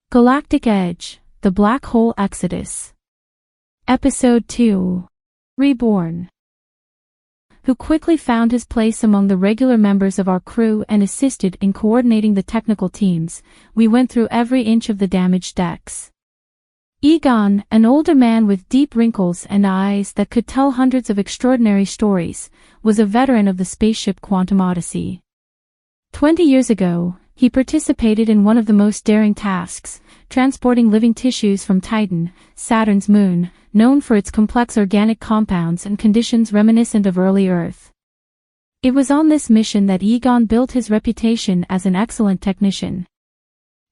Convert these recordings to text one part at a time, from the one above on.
Galactic Edge, The Black Hole Exodus. Episode 2. Reborn. Who quickly found his place among the regular members of our crew and assisted in coordinating the technical teams. We went through every inch of the damaged decks. Egon, an older man with deep wrinkles and eyes that could tell hundreds of extraordinary stories, was a veteran of the spaceship Quantum Odyssey. 20 years ago, he participated in one of the most daring tasks, transporting living tissues from Titan, Saturn's moon, known for its complex organic compounds and conditions reminiscent of early Earth. It was on this mission that Egon built his reputation as an excellent technician.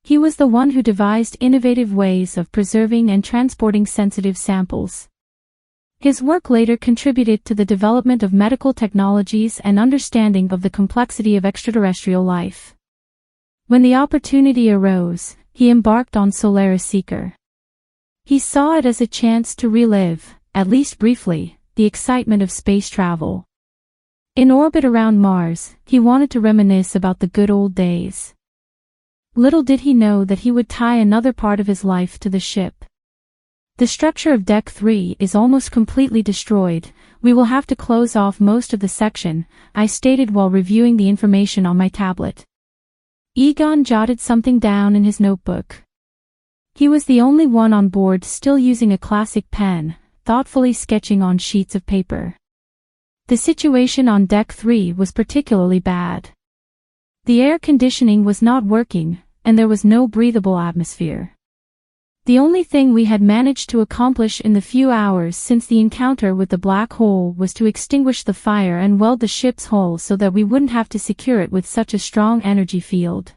He was the one who devised innovative ways of preserving and transporting sensitive samples. His work later contributed to the development of medical technologies and understanding of the complexity of extraterrestrial life. When the opportunity arose, he embarked on Solaris Seeker. He saw it as a chance to relive, at least briefly, the excitement of space travel. In orbit around Mars, he wanted to reminisce about the good old days. Little did he know that he would tie another part of his life to the ship. The structure of Deck 3 is almost completely destroyed. We will have to close off most of the section, I stated while reviewing the information on my tablet. Egon jotted something down in his notebook. He was the only one on board still using a classic pen, thoughtfully sketching on sheets of paper. The situation on Deck 3 was particularly bad. The air conditioning was not working, and there was no breathable atmosphere. The only thing we had managed to accomplish in the few hours since the encounter with the black hole was to extinguish the fire and weld the ship's hull so that we wouldn't have to secure it with such a strong energy field.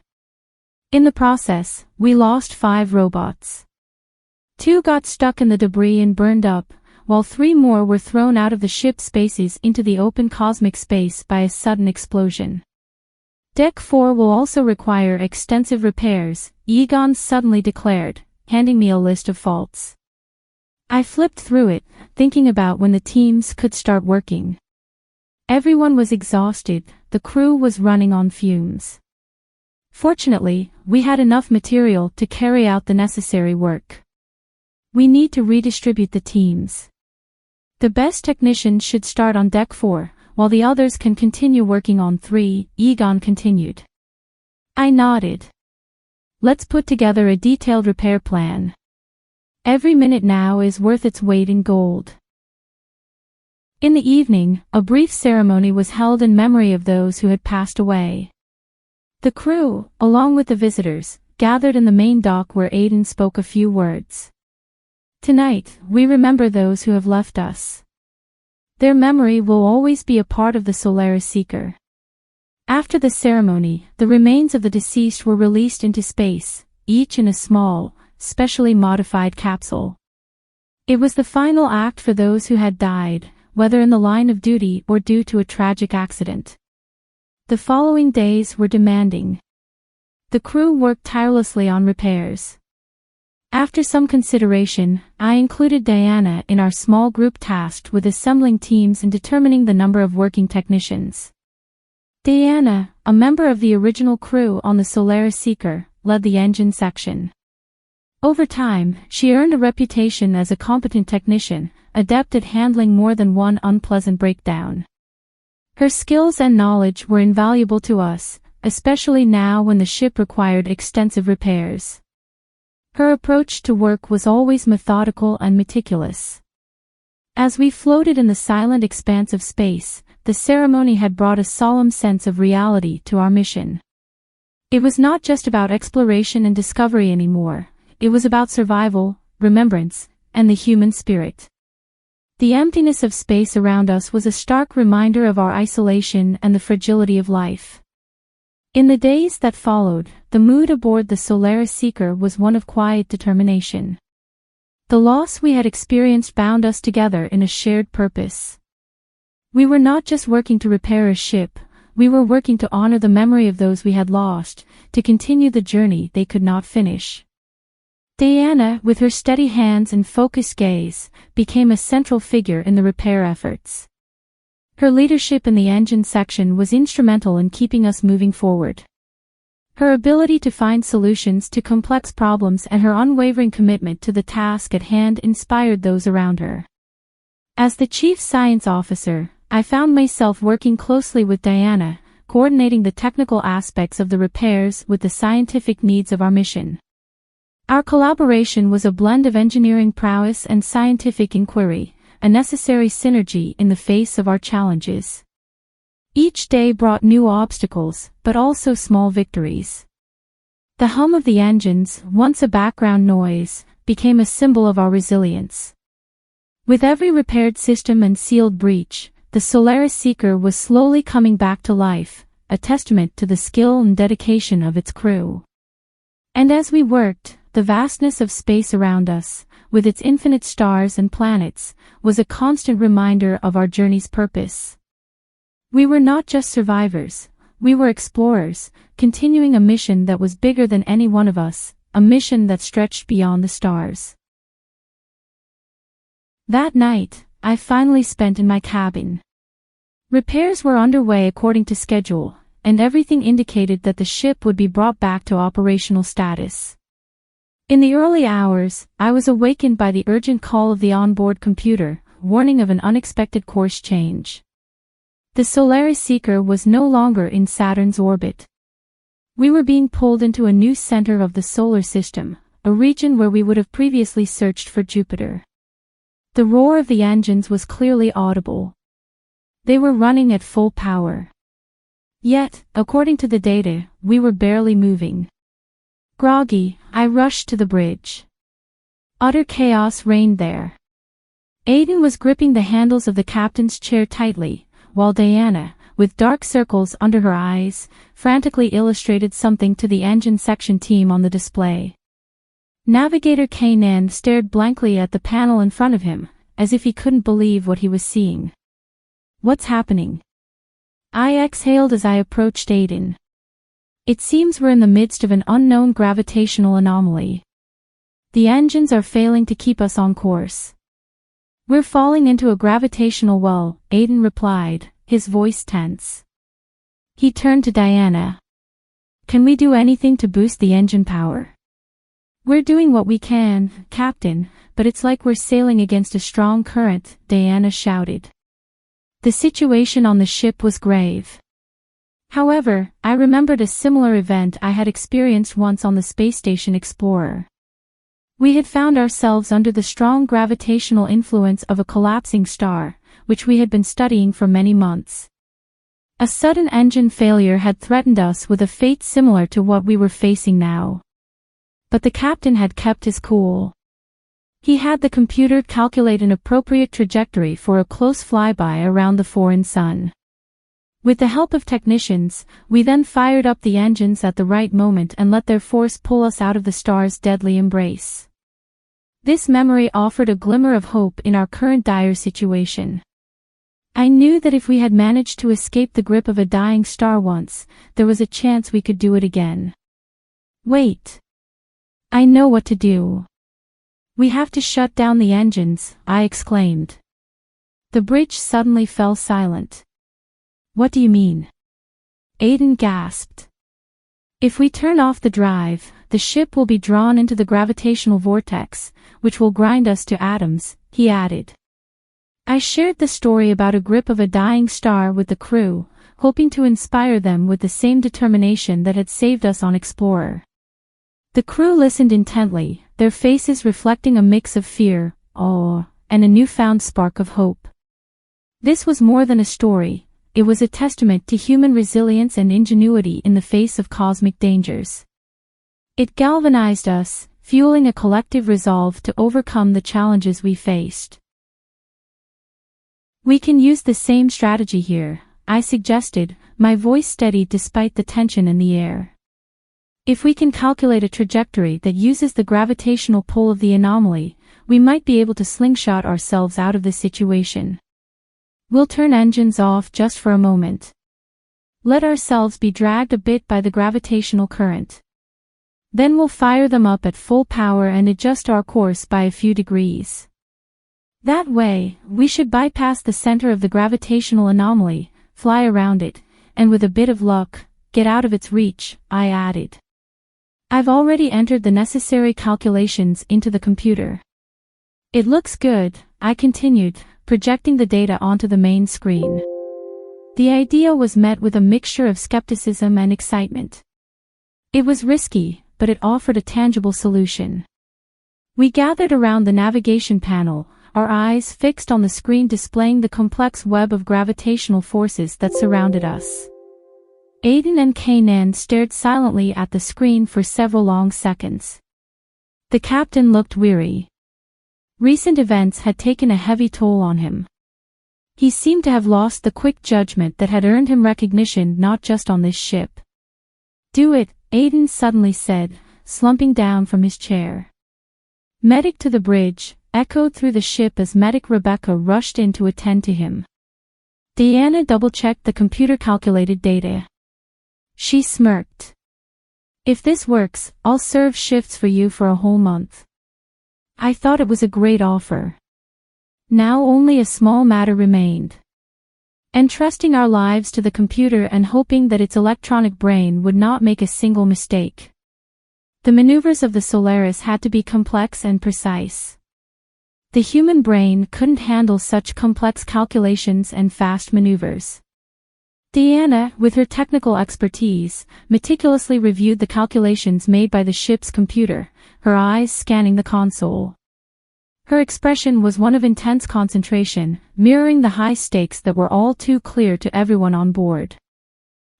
In the process, we lost 5 robots. 2 got stuck in the debris and burned up, while 3 more were thrown out of the ship's spaces into the open cosmic space by a sudden explosion. Deck 4 will also require extensive repairs, Egon suddenly declared, handing me a list of faults. I flipped through it, thinking about when the teams could start working. Everyone was exhausted, the crew was running on fumes. Fortunately, we had enough material to carry out the necessary work. We need to redistribute the teams. The best technicians should start on Deck 4, while the others can continue working on 3, Egon continued. I nodded. Let's put together a detailed repair plan. Every minute now is worth its weight in gold. In the evening, a brief ceremony was held in memory of those who had passed away. The crew, along with the visitors, gathered in the main dock where Aiden spoke a few words. Tonight, we remember those who have left us. Their memory will always be a part of the Solaris Seeker. After the ceremony, the remains of the deceased were released into space, each in a small, specially modified capsule. It was the final act for those who had died, whether in the line of duty or due to a tragic accident. The following days were demanding. The crew worked tirelessly on repairs. After some consideration, I included Diana in our small group tasked with assembling teams and determining the number of working technicians. Diana, a member of the original crew on the Solaris Seeker, led the engine section. Over time, she earned a reputation as a competent technician, adept at handling more than one unpleasant breakdown. Her skills and knowledge were invaluable to us, especially now when the ship required extensive repairs. Her approach to work was always methodical and meticulous. As we floated in the silent expanse of space, the ceremony had brought a solemn sense of reality to our mission. It was not just about exploration and discovery anymore, it was about survival, remembrance, and the human spirit. The emptiness of space around us was a stark reminder of our isolation and the fragility of life. In the days that followed, the mood aboard the Solaris Seeker was one of quiet determination. The loss we had experienced bound us together in a shared purpose. We were not just working to repair a ship, we were working to honor the memory of those we had lost, to continue the journey they could not finish. Diana, with her steady hands and focused gaze, became a central figure in the repair efforts. Her leadership in the engine section was instrumental in keeping us moving forward. Her ability to find solutions to complex problems and her unwavering commitment to the task at hand inspired those around her. As the chief science officer, I found myself working closely with Diana, coordinating the technical aspects of the repairs with the scientific needs of our mission. Our collaboration was a blend of engineering prowess and scientific inquiry, a necessary synergy in the face of our challenges. Each day brought new obstacles, but also small victories. The hum of the engines, once a background noise, became a symbol of our resilience. With every repaired system and sealed breach, the Solaris Seeker was slowly coming back to life, a testament to the skill and dedication of its crew. And as we worked, the vastness of space around us, with its infinite stars and planets, was a constant reminder of our journey's purpose. We were not just survivors, we were explorers, continuing a mission that was bigger than any one of us, a mission that stretched beyond the stars. That night, I finally spent in my cabin. Repairs were underway according to schedule, and everything indicated that the ship would be brought back to operational status. In the early hours, I was awakened by the urgent call of the onboard computer, warning of an unexpected course change. The Solaris Seeker was no longer in Saturn's orbit. We were being pulled into a new center of the solar system, a region where we would have previously searched for Jupiter. The roar of the engines was clearly audible. They were running at full power. Yet, according to the data, we were barely moving. Groggy, I rushed to the bridge. Utter chaos reigned there. Aiden was gripping the handles of the captain's chair tightly, while Diana, with dark circles under her eyes, frantically illustrated something to the engine section team on the display. Navigator Kanan stared blankly at the panel in front of him, as if he couldn't believe what he was seeing. What's happening? I exhaled as I approached Aiden. It seems we're in the midst of an unknown gravitational anomaly. The engines are failing to keep us on course. We're falling into a gravitational well, Aiden replied, his voice tense. He turned to Diana. Can we do anything to boost the engine power? We're doing what we can, Captain, but it's like we're sailing against a strong current, Diana shouted. The situation on the ship was grave. However, I remembered a similar event I had experienced once on the space station Explorer. We had found ourselves under the strong gravitational influence of a collapsing star, which we had been studying for many months. A sudden engine failure had threatened us with a fate similar to what we were facing now. But the captain had kept his cool. He had the computer calculate an appropriate trajectory for a close flyby around the foreign sun. With the help of technicians, we then fired up the engines at the right moment and let their force pull us out of the star's deadly embrace. This memory offered a glimmer of hope in our current dire situation. I knew that if we had managed to escape the grip of a dying star once, there was a chance we could do it again. Wait. I know what to do. We have to shut down the engines, I exclaimed. The bridge suddenly fell silent. What do you mean? Aiden gasped. If we turn off the drive, the ship will be drawn into the gravitational vortex, which will grind us to atoms, he added. I shared the story about a grip of a dying star with the crew, hoping to inspire them with the same determination that had saved us on Explorer. The crew listened intently, their faces reflecting a mix of fear, awe, and a newfound spark of hope. This was more than a story, it was a testament to human resilience and ingenuity in the face of cosmic dangers. It galvanized us, fueling a collective resolve to overcome the challenges we faced. We can use the same strategy here, I suggested, my voice steady despite the tension in the air. If we can calculate a trajectory that uses the gravitational pull of the anomaly, we might be able to slingshot ourselves out of this situation. We'll turn engines off just for a moment. Let ourselves be dragged a bit by the gravitational current. Then we'll fire them up at full power and adjust our course by a few degrees. That way, we should bypass the center of the gravitational anomaly, fly around it, and with a bit of luck, get out of its reach," I added. "I've already entered the necessary calculations into the computer." "It looks good," I continued, projecting the data onto the main screen. The idea was met with a mixture of skepticism and excitement. It was risky, but it offered a tangible solution. We gathered around the navigation panel, our eyes fixed on the screen displaying the complex web of gravitational forces that surrounded us. Aiden and Kanan stared silently at the screen for several long seconds. The captain looked weary. Recent events had taken a heavy toll on him. He seemed to have lost the quick judgment that had earned him recognition not just on this ship. "Do it," Aiden suddenly said, slumping down from his chair. "Medic to the bridge," echoed through the ship as Medic Rebecca rushed in to attend to him. Deanna double-checked the computer-calculated data. She smirked. "If this works, I'll serve shifts for you for a whole month." I thought it was a great offer. Now only a small matter remained. Entrusting our lives to the computer and hoping that its electronic brain would not make a single mistake. The maneuvers of the Solaris had to be complex and precise. The human brain couldn't handle such complex calculations and fast maneuvers. Deanna, with her technical expertise, meticulously reviewed the calculations made by the ship's computer, her eyes scanning the console. Her expression was one of intense concentration, mirroring the high stakes that were all too clear to everyone on board.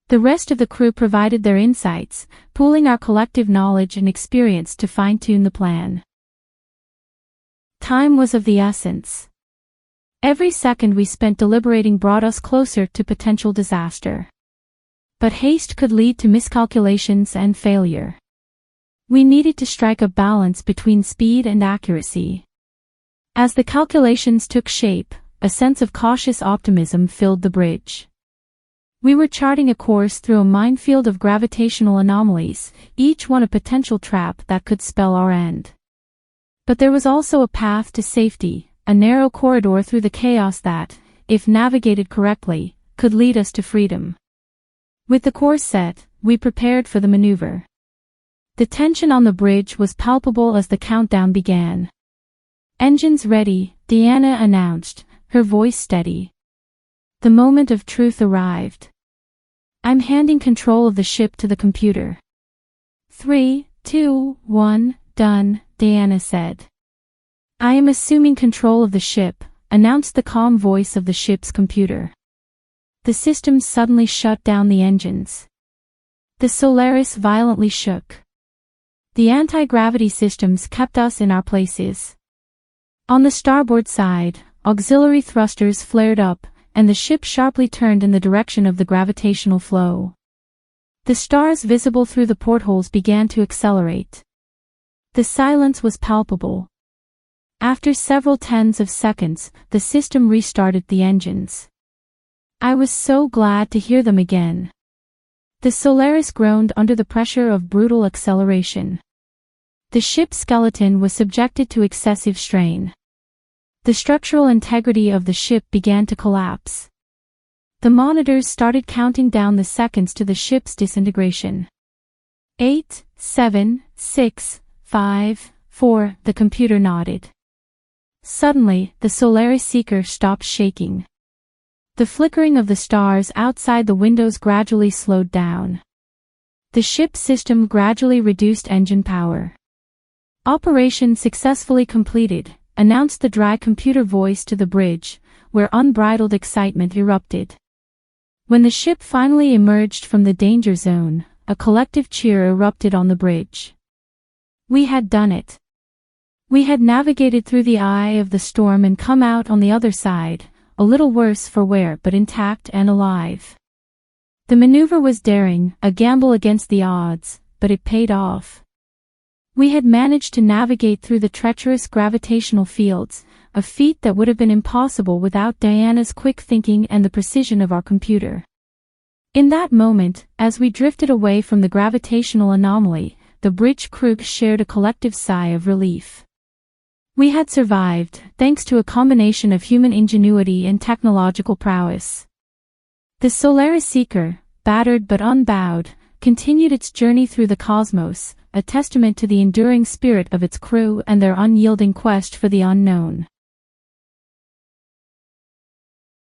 The rest of the crew provided their insights, pooling our collective knowledge and experience to fine-tune the plan. Time was of the essence. Every second we spent deliberating brought us closer to potential disaster. But haste could lead to miscalculations and failure. We needed to strike a balance between speed and accuracy. As the calculations took shape, a sense of cautious optimism filled the bridge. We were charting a course through a minefield of gravitational anomalies, each one a potential trap that could spell our end. But there was also a path to safety, a narrow corridor through the chaos that, if navigated correctly, could lead us to freedom. With the course set, we prepared for the maneuver. The tension on the bridge was palpable as the countdown began. "Engines ready," Deanna announced, her voice steady. The moment of truth arrived. "I'm handing control of the ship to the computer." 3, 2, 1, done, Deanna said. "I am assuming control of the ship," announced the calm voice of the ship's computer. The system suddenly shut down the engines. The Solaris violently shook. The anti-gravity systems kept us in our places. On the starboard side, auxiliary thrusters flared up, and the ship sharply turned in the direction of the gravitational flow. The stars visible through the portholes began to accelerate. The silence was palpable. After several tens of seconds, the system restarted the engines. I was so glad to hear them again. The Solaris groaned under the pressure of brutal acceleration. The ship's skeleton was subjected to excessive strain. The structural integrity of the ship began to collapse. The monitors started counting down the seconds to the ship's disintegration. 8, 7, 6, 5, 4, the computer nodded. Suddenly, the Solaris Seeker stopped shaking. The flickering of the stars outside the windows gradually slowed down. The ship's system gradually reduced engine power. "Operation successfully completed," announced the dry computer voice to the bridge, where unbridled excitement erupted. When the ship finally emerged from the danger zone, a collective cheer erupted on the bridge. We had done it. We had navigated through the eye of the storm and come out on the other side, a little worse for wear but intact and alive. The maneuver was daring, a gamble against the odds, but it paid off. We had managed to navigate through the treacherous gravitational fields, a feat that would have been impossible without Diana's quick thinking and the precision of our computer. In that moment, as we drifted away from the gravitational anomaly, the bridge crew shared a collective sigh of relief. We had survived, thanks to a combination of human ingenuity and technological prowess. The Solaris Seeker, battered but unbowed, continued its journey through the cosmos, a testament to the enduring spirit of its crew and their unyielding quest for the unknown.